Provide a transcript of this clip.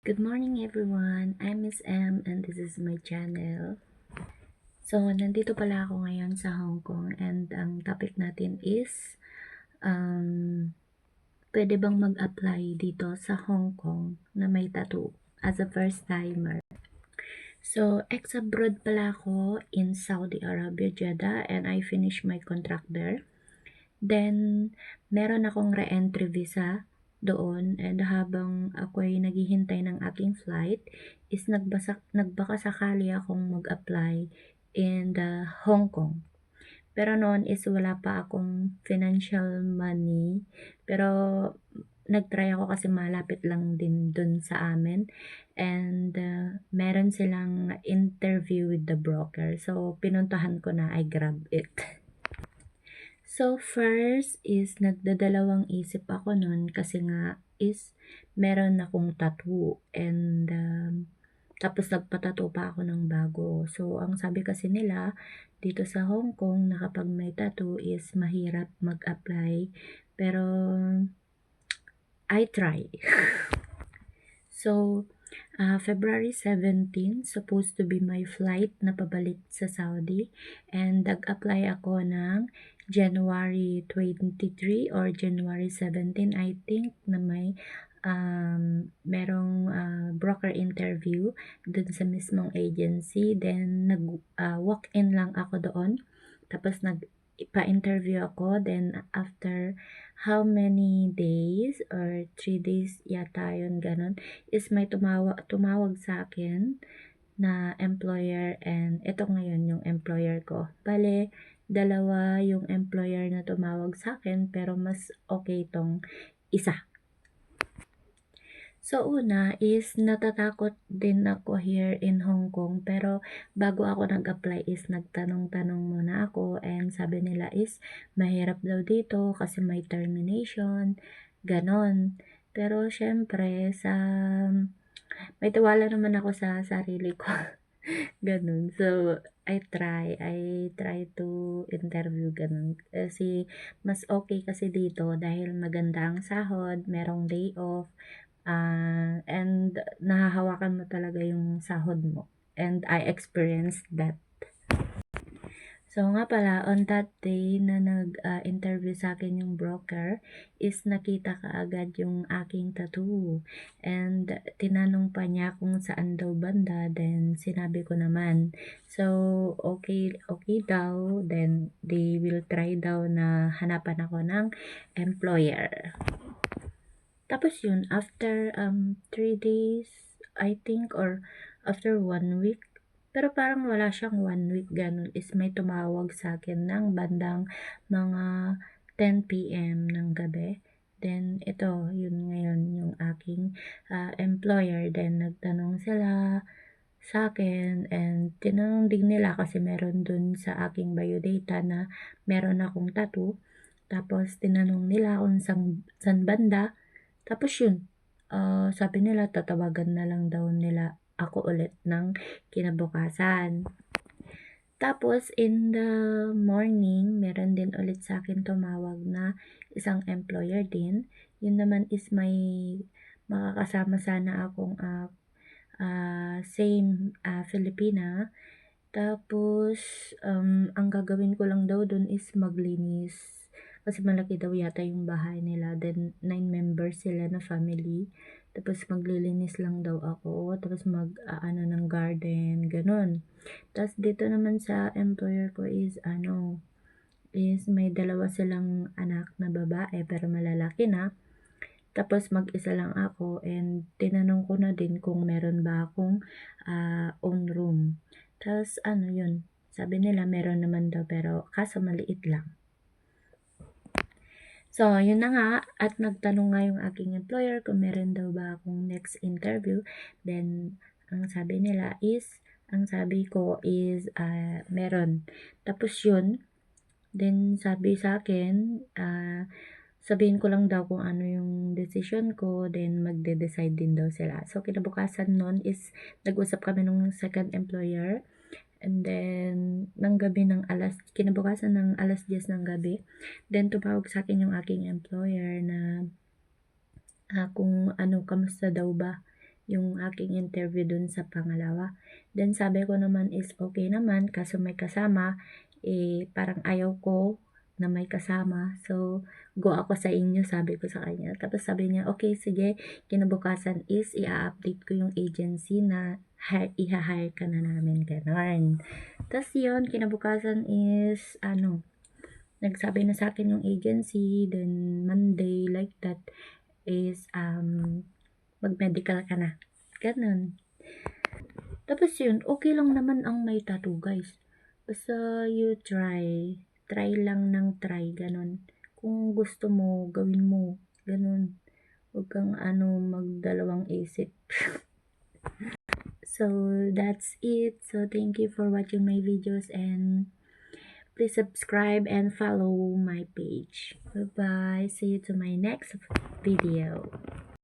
Good morning everyone, I'm Miss M and this is my channel. So, nandito pala ako ngayon sa Hong Kong and ang topic natin is pwede bang mag-apply dito sa Hong Kong na may tattoo as a first timer. So, ex-abroad pala ako in Saudi Arabia, Jeddah, and I finished my contract there. Then, meron akong re-entry visa doon, and habang ako'y naghihintay ng aking flight is nagbakasakali akong mag-apply in the Hong Kong. Pero noon is wala pa akong financial money, pero nag-try ako kasi malapit lang din dun sa amin, and meron silang interview with the broker. So, pinuntahan ko na, I grab it. So, first is nagdadalawang isip ako nun kasi nga is meron akong tattoo and tapos nagpa-tattoo pa ako ng bago. So, ang sabi kasi nila dito sa Hong Kong na kapag may tattoo is mahirap mag-apply, pero I try. So, February 17, supposed to be my flight na pabalik sa Saudi, and nag-apply ako ng January 23 or January 17, I think, na may merong broker interview dun sa mismong agency. Then, walk-in lang ako doon. Tapos, pa-interview ako. Then, after how many days or 3 days yata yun, ganun, is may tumawag sa akin na employer, and ito ngayon yung employer ko. Bale, dalawa yung employer na tumawag sa akin, pero mas okay tong isa. So, una is natatakot din ako here in Hong Kong, pero bago ako nag-apply is nagtanong-tanong muna ako, and sabi nila is mahirap daw dito kasi may termination, ganon. Pero syempre, may tiwala naman ako sa sarili ko. Ganun. So, I try to interview, ganun. Kasi, mas okay kasi dito dahil maganda ang sahod, merong day off, and nahahawakan mo talaga yung sahod mo. And I experienced that. So nga pala, on that day na nag-interview sa akin yung broker, is nakita kaagad yung aking tattoo. And tinanong pa niya kung saan daw banda, then sinabi ko naman. So, okay daw, then they will try daw na hanapan ako ng employer. Tapos yun, after 3 days, I think, or after 1 week, pero parang wala siyang 1 week, ganun, is may tumawag sa akin ng bandang mga 10 PM ng gabi. Then, ito, yun ngayon, yung aking employer. Then, nagtanong sila sa akin, and tinanong din nila kasi meron dun sa aking biodata na meron akong tattoo. Tapos, tinanong nila kung san banda. Tapos yun, sabi nila tatawagan na lang daw nila ako ulit ng kinabukasan. Tapos in the morning, meron din ulit sa akin tumawag na isang employer din. Yun naman is may makakasama sana akong same Filipina. Tapos, ang gagawin ko lang daw dun is maglinis. Kasi malaki daw yata yung bahay nila. Then, 9 members sila na family. Tapos, maglilinis lang daw ako. Tapos, ano ng garden. Ganon. Tapos, dito naman sa employer ko is may dalawa silang anak na babae pero malalaki na. Tapos, mag-isa lang ako, and tinanong ko na din kung meron ba akong own room. Tapos, yun, sabi nila meron naman daw, pero kaso maliit lang. So, yun na nga, at nagtanong nga yung aking employer kung meron daw ba akong next interview. Then, ang sabi ko is, meron. Tapos yun, then sabi sa akin, sabihin ko lang daw kung ano yung decision ko, then magde-decide din daw sila. So, kinabukasan nun is, nag-usap kami nung second employer, and then, kinabukasan ng alas 10 ng gabi, then tumawag sa akin yung aking employer na, kung kamusta daw ba yung aking interview dun sa pangalawa. Then sabi ko naman is okay naman kaso may kasama, parang ayaw ko na may kasama. So, go ako sa inyo, sabi ko sa kanya. Tapos sabi niya, okay, sige. Kinabukasan is i-update ko yung agency na iha-hire ka na namin, ganon. Tapos yun, kinabukasan is, nagsabi na sa akin yung agency, then Monday, like that, is, mag-medical ka na. Ganon. Tapos yun, okay lang naman ang may tattoo, guys. Basta you try. Try lang ng try, ganon. Kung gusto mo, gawin mo. Ganon. Huwag kang magdalawang isip. So, that's it. So, thank you for watching my videos and please subscribe and follow my page. Bye-bye. See you to my next video.